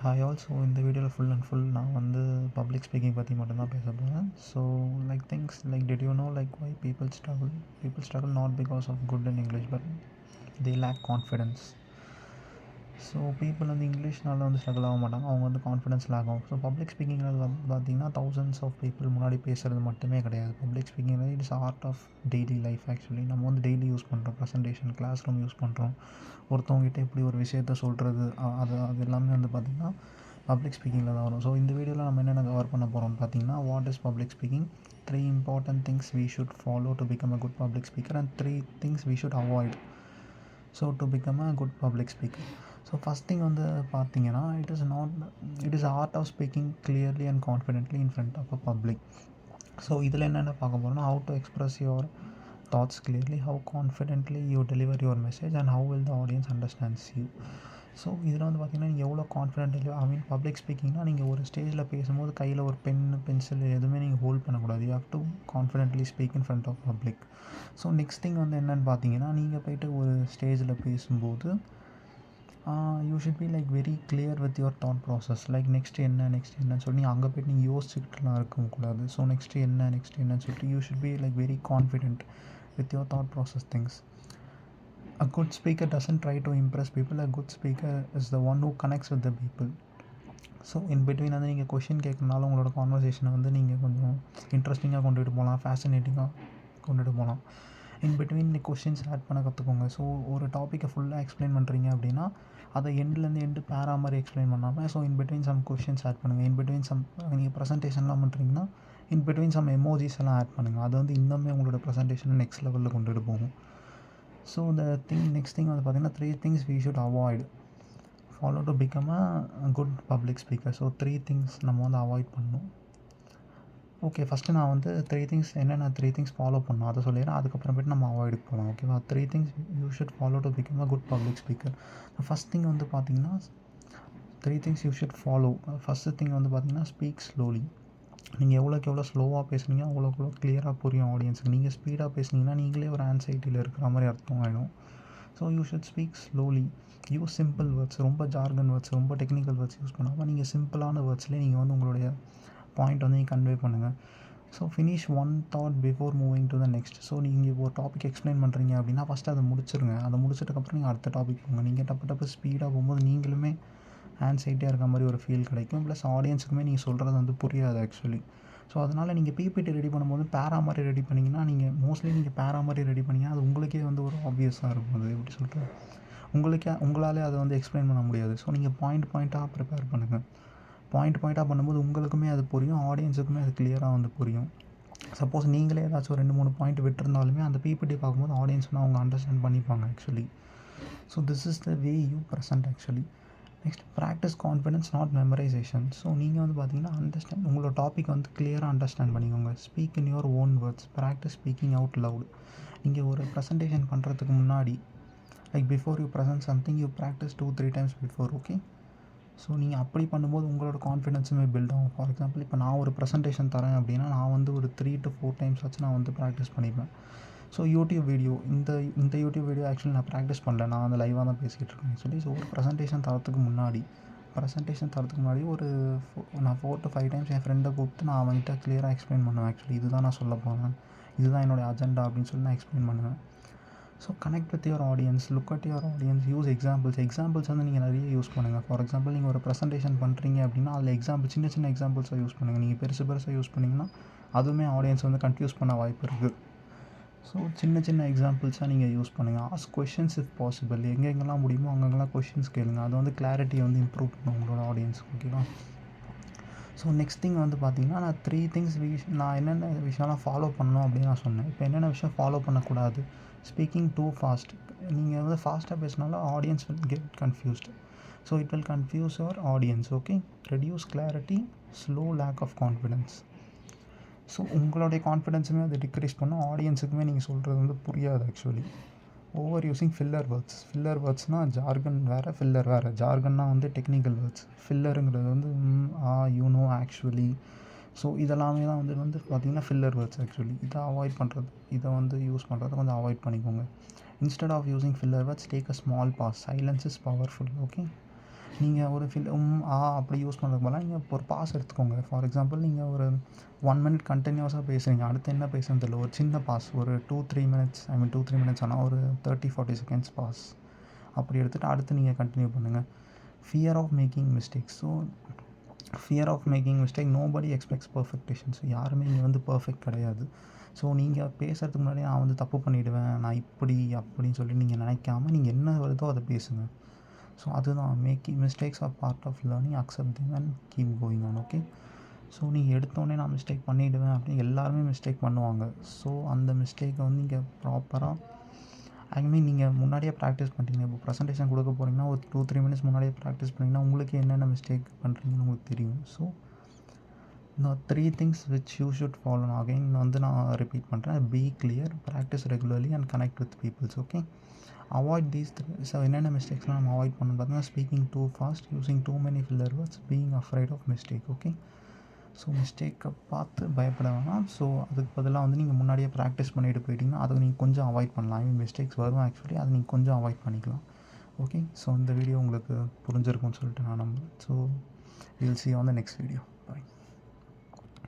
Hi all. So இந்த வீடியோவில் full and full நான் வந்து பப்ளிக் ஸ்பீக்கிங் பற்றி மட்டும்தான் பேச போகிறேன். So things did you know why people struggle not because of good in English but they lack confidence. So people வந்து இங்கிலீஷ்னால வந்து ஸ்ட்ரகிள் ஆக மாட்டாங்க, அவங்க வந்து கான்ஃபிடென்ஸ் லேக் ஆகும். ஸோ பப்ளிக் ஸ்பீக்கிங்கில் வந்து பார்த்திங்கன்னா தௌசண்ட்ஸ் ஆஃப் பீப்புள் முன்னாடி பேசுகிறது மட்டுமே கிடையாது. Public speaking it's art of daily life. Actually நம்ம வந்து டெய்லி யூஸ் பண்ணுறோம், ப்ரெசன்டேஷன், கிளாஸ் ரூம் யூஸ் பண்ணுறோம், ஒருத்தவங்ககிட்ட எப்படி ஒரு விஷயத்த சொல்கிறது, அது எல்லாமே வந்து பார்த்திங்கன்னா பப்ளிக் ஸ்பீக்கிங்கில் தான் வரும். ஸோ இந்த வீடியோவில் நம்ம என்னென்ன கவர் பண்ண போகிறோம்னு பார்த்தீங்கன்னா, what is public speaking, 3 important things we should follow to become a good public speaker and 3 things we should avoid so to become a good public speaker. So first thing வந்து பார்த்தீங்கன்னா, it is art of speaking clearly and confidently in front of a public. So இதில் என்னென்ன பார்க்க போகிறோம்னா, how to express your thoughts clearly, how confidently you deliver your message and how will the audience understands you. So இதில் வந்து பார்த்திங்கன்னா, நீங்கள் எவ்வளோ confident, public ஸ்பீக்கிங்னால் நீங்கள் ஒரு ஸ்டேஜில் பேசும்போது கையில் ஒரு பென்சில் எதுவுமே நீங்கள் ஹோல்ட் பண்ணக்கூடாது. You have to confidently speak in front of public. So next thing வந்து என்னென்னு பார்த்தீங்கன்னா, நீங்கள் போய்ட்டு ஒரு ஸ்டேஜில் பேசும்போது you should be very clear with your thought process. Next என்னன்னு சொல்லி அங்கே போய்ட்டு நீங்கள் யோசிச்சுக்கிட்டுலாம் இருக்கக்கூடாது. ஸோ நெக்ஸ்ட் என்னன்னு சொல்லிட்டு you should be very confident with your thought process things. A good speaker doesn't try to impress people. A good speaker is the one who connects with the people. So in between வந்து நீங்கள் question கேட்குறனால உங்களோட கான்வர்சேஷனை வந்து நீங்கள் கொஞ்சம் இன்ட்ரெஸ்டிங்காக கொண்டுட்டு போகலாம், ஃபேசினேட்டிங்காக கொண்டுட்டு போகலாம். இன் பிட்வீன் இந்த கொஷின்ஸ் ஆட் பண்ண கற்றுக்கோங்க. ஸோ ஒரு டாப்பிக்கை ஃபுல்லாக எக்ஸ்பிளைன் பண்ணுறீங்க அப்படின்னா அதை எண்டு பேரா மாதிரி எக்ஸ்பிளைன் பண்ணாமல் so in between some questions add பண்ணுங்கள். இன் பிட்வீன் சம் நீங்கள் ப்ரெசன்டேஷன்லாம் பண்ணுறீங்கன்னா இன் பிட்வீன் சம் எமோஜிஸ் எல்லாம் ஆட் பண்ணுங்கள். அது வந்து இன்னுமே உங்களோட ப்ரெசன்டேஷனை நெக்ஸ்ட் லெவலில் கொண்டுட்டு போகும். ஸோ நெக்ஸ்ட் திங் வந்து பார்த்திங்கன்னா, 3 things we should avoid follow to become a good public speaker. So 3 things நம்ம வந்து அவாய்ட் பண்ணணும். ஓகே, ஃபஸ்ட்டு நான் வந்து 3 things என்னென்ன 3 things ஃபாலோ பண்ணணும் அதை சொல்லிடுறேன். அதுக்கப்புறமேட்டு நம்ம அவாய்டுக்கு போகலாம். ஓகேவா? 3 things you should follow to become a good public speaker. First thing வந்து பார்த்திங்கன்னா 3 things you should follow. First thing வந்து பார்த்திங்கன்னா, ஸ்பீக் ஸ்லோலி. நீங்கள் எவ்வளோக்கு எவ்வளோ ஸ்லோவாக பேசுனீங்க அவ்வளோக்கு எவ்வளோ கிளியராக புரியும் ஆடியன்ஸுக்கு. நீங்கள் ஸ்பீடாக பேசுனீங்கன்னா நீங்களே ஒரு ஆன்சைட்டியில் இருக்கிற மாதிரி அர்த்தம் ஆகிடும். So you should speak slowly. Use simple words, ரொம்ப ஜார்கன் வேர்ட்ஸ், ரொம்ப டெக்னிக்கல் வேர்ட்ஸ் யூஸ் பண்ணாமல் நீங்கள் சிம்பிளான வேர்ட்ஸ்லேயே நீங்கள் வந்து உங்களுடைய பாயிண்ட் வந்து நீங்கள் கன்வே பண்ணுங்கள். So finish one thought before moving to the next. So நீங்கள் ஒரு டாபிக் எக்ஸ்பிளைன் பண்ணுறீங்க அப்படின்னா ஃபஸ்ட்டு அதை முடிச்சிருங்க. அதை முடிச்சதுக்கப்புறம் நீங்கள் அடுத்த டாபிக் போங்க. நீங்கள் டப்பு ஸ்பீடாக போகும்போது நீங்களுமே ஆன்சைட்டியாக இருக்க மாதிரி ஒரு ஃபீல் கிடைக்கும். ப்ளஸ் ஆடியன்ஸுக்குமே நீங்கள் சொல்கிறது வந்து புரியாது ஆக்சுவலி. ஸோ அதனால் நீங்கள் பிபிடி ரெடி பண்ணும்போது பேரா மாதிரி ரெடி பண்ணிங்கன்னா, நீங்கள் பேரா மாதிரி ரெடி பண்ணிங்கன்னா அது உங்களுக்கே வந்து ஒரு ஆப்வியஸாக இருக்கும். அது எப்படி சொல்கிறது, உங்களாலே அதை வந்து எக்ஸ்பிளைன் பண்ண முடியாது. ஸோ நீங்கள் பாயிண்ட்டாக ப்ரிப்பேர் பண்ணுங்கள். பாயிண்ட்டாக பண்ணும்போது உங்களுக்குமே அது புரியும், ஆடியன்ஸுக்குமே அது கிளியராக வந்து புரியும். சப்போஸ் நீங்களே ஏதாச்சும் 2-3 பாயிண்ட் விட்டுருந்தாலுமே அந்த பிபிடி பார்க்கும்போது ஆடியன்ஸ் வந்து அவங்க அண்டர்ஸ்டாண்ட் பண்ணிப்பாங்க actually. So this is the way you present actually. Next, practice confidence not memorisation. So நீங்கள் வந்து பார்த்தீங்கன்னா உங்களோட டாபிக் வந்து கிளியராக அண்டர்ஸ்டாண்ட் பண்ணிக்கோங்க. Speak in your own words. Practice speaking out loud. நீங்கள் ஒரு ப்ரெசன்டேஷன் பண்ணுறதுக்கு முன்னாடி before you present something you practice 2-3 times before. Okay, so நீங்கள் அப்படி பண்ணும்போது உங்களோட கான்ஃபிடென்ஸுமே பில்ட் ஆகும். ஃபார் எக்ஸாம்பிள், இப்போ நான் ஒரு ப்ரெசன்டேஷன் தரேன் அப்படின்னா நான் வந்து ஒரு 3-4 times வச்சு நான் வந்து ப்ராக்டிஸ் பண்ணிப்பேன். ஸோ யூடியூப் வீடியோ, இந்த யூடியூப் வீடியோ ஆக்சுவலி நான் ப்ராக்டிஸ் பண்ணல, நான் வந்து லைவாக தான் பேசிகிட்டு இருக்கேன் ஆக்சுவலி. ஸோ ஒரு ப்ரெசன்டேஷன் தரத்துக்கு முன்னாடி ஒரு நான் 4-5 times என் ஃப்ரெண்டை கூப்பிட்டு நான் அவன்கிட்ட கிளியராக எக்ஸ்பிளைன் பண்ணுவேன். ஆக்சுவலி இதுதான் நான் சொல்ல போகிறேன், இதுதான் என்னோடய அஜெண்டா அப்படின்னு சொல்லி நான் எக்ஸ்பிளைன் பண்ணுவேன். So connect with your audience, look at your audience, use examples வந்து நீங்கள் நிறைய யூஸ் பண்ணுங்கள். ஃபார் எக்ஸாம்பிள், நீங்கள் ஒரு ப்ரெசன்டேஷன் பண்ணுறீங்க அப்படின்னா அதில் சின்ன எக்ஸாம்பிள்ஸாக யூஸ் பண்ணுங்கள். நீங்கள் பெருசாக யூஸ் பண்ணிங்கன்னா அதுவுமே ஆடியன்ஸ் வந்து கன்ஃபியூஸ் பண்ண வாய்ப்பு இருக்குது. ஸோ சின்ன எக்ஸாம்பிள்ஸாக நீங்கள் யூஸ் பண்ணுங்கள். Ask questions if possible. எங்கெங்கெல்லாம் முடியுமோ அங்கெல்லாம் கொஷின்ஸ் கேளுங்க. அது வந்து கிளாரிட்டியை வந்து இம்ப்ரூவ் பண்ணும் உங்களோட ஆடியன்ஸ். ஓகேவா? ஸோ நெக்ஸ்ட் திங் வந்து பார்த்திங்கன்னா, நான் 3 things நான் என்னென்ன விஷயம்லாம் ஃபாலோ பண்ணணும் அப்படின்னு நான் சொன்னேன். இப்போ என்னென்ன விஷயம் ஃபாலோ பண்ணக்கூடாது. Speaking too fast. நீங்கள் வந்து ஃபாஸ்ட்டாக பேசினாலும் audience will get confused. So it will confuse your audience. Okay, reduce clarity, slow, lack of confidence. So உங்களுடைய கான்ஃபிடென்ஸுமே அதை டிக்ரீஸ் பண்ணும், ஆடியன்ஸுக்குமே நீங்கள் சொல்கிறது வந்து புரியாது ஆக்சுவலி. ஓவர் யூஸிங் ஃபில்லர் வேர்ட்ஸ்னால் ஜார்கன் வேறு, ஃபில்லர் வேறு. ஜார்கன்னா வந்து டெக்னிக்கல் வேர்ட்ஸ், ஃபில்லருங்கிறது வந்து யூனோ ஆக்சுவலி. ஸோ இதெல்லாமே தான் வந்து பார்த்திங்கன்னா ஃபில்லர் வேர்ட்ஸ் ஆக்சுவலி. இதை வந்து யூஸ் பண்ணுறத கொஞ்சம் அவாய்ட் பண்ணிக்கோங்க. Instead of using filler words, take a small pause. Silence is powerful. Okay, நீங்கள் ஒரு அப்படி யூஸ் பண்ணுறதுக்கு பதிலாக நீங்கள் இப்போ ஒரு பாஸ் எடுத்துக்கோங்க. ஃபார் எக்ஸாம்பிள் நீங்கள் ஒரு 1 மினிட் கண்டினியூஸாக பேசுகிறீங்க, அடுத்து என்ன பேசுறதுன்னு தெரியல, ஒரு சின்ன பாஸ் ஒரு 2-3 மினிட்ஸ், 2-3 மினிட்ஸ் ஆனால் ஒரு 30-40 செகண்ட்ஸ் பாஸ் அப்படி எடுத்துகிட்டு அடுத்து நீங்கள் கண்டினியூ பண்ணுங்கள். Fear of making mistakes. So fear of making mistake, nobody expects perfection. So யாருமே இங்கே வந்து பெர்ஃபெக்ட் கிடையாது. ஸோ நீங்கள் பேசுகிறதுக்கு முன்னாடி நான் வந்து தப்பு பண்ணிவிடுவேன், நான் இப்படி அப்படின்னு சொல்லி நீங்கள் நினைக்காம நீங்கள் என்ன வருதோ அதை பேசுங்க. ஸோ அதுதான் making mistakes are part of learning, accept them and keep going on. Okay. So நீங்கள் எடுத்தோடனே நான் மிஸ்டேக் பண்ணிவிடுவேன் அப்படின்னு எல்லாருமே மிஸ்டேக் பண்ணுவாங்க. ஸோ அந்த மிஸ்டேக்கை வந்து நீங்கள் ப்ராப்பராக நீங்கள் முன்னாடியே ப்ராக்டிஸ் பண்ணிட்டீங்க. இப்போ ப்ரெசன்டேஷன் கொடுக்க போகிறீங்கன்னா ஒரு 2-3 மினிட்ஸ் முன்னாடியே ப்ராக்டிஸ் பண்ணிங்கன்னா உங்களுக்கு என்னென்ன மிஸ்டேக் பண்ணுறீங்கன்னு உங்களுக்கு தெரியும். ஸோ இந்த 3 things which you should follow. Again வந்து நான் ரிப்பீட் பண்ணுறேன். Be clear, practice regularly and connect with peoples. Okay. Avoid these 3. So என்னென்ன மிஸ்டேக்ஸ்லாம் நம்ம அவாய்ட் பண்ணணும் பார்த்தீங்கன்னா, speaking too fast, using too many filler words, being afraid of mistake. Okay. So மிஸ்டேக்கை பார்த்து பயப்பட வேணாம். ஸோ அதுக்கு பதிலாக வந்து நீங்கள் முன்னாடியே ப்ராக்டிஸ் பண்ணிட்டு போயிட்டீங்கன்னா அதை நீங்கள் கொஞ்சம் அவாய்ட் பண்ணலாம். மிஸ்டேக்ஸ் வரும் ஆக்சுவலி, அதை நீங்கள் கொஞ்சம் அவாய்ட் பண்ணிக்கலாம். ஓகே. ஸோ இந்த வீடியோ உங்களுக்கு புரிஞ்சிருக்கும்னு சொல்லிட்டு நான் நம்புறேன். So will see you on the next video. Bye.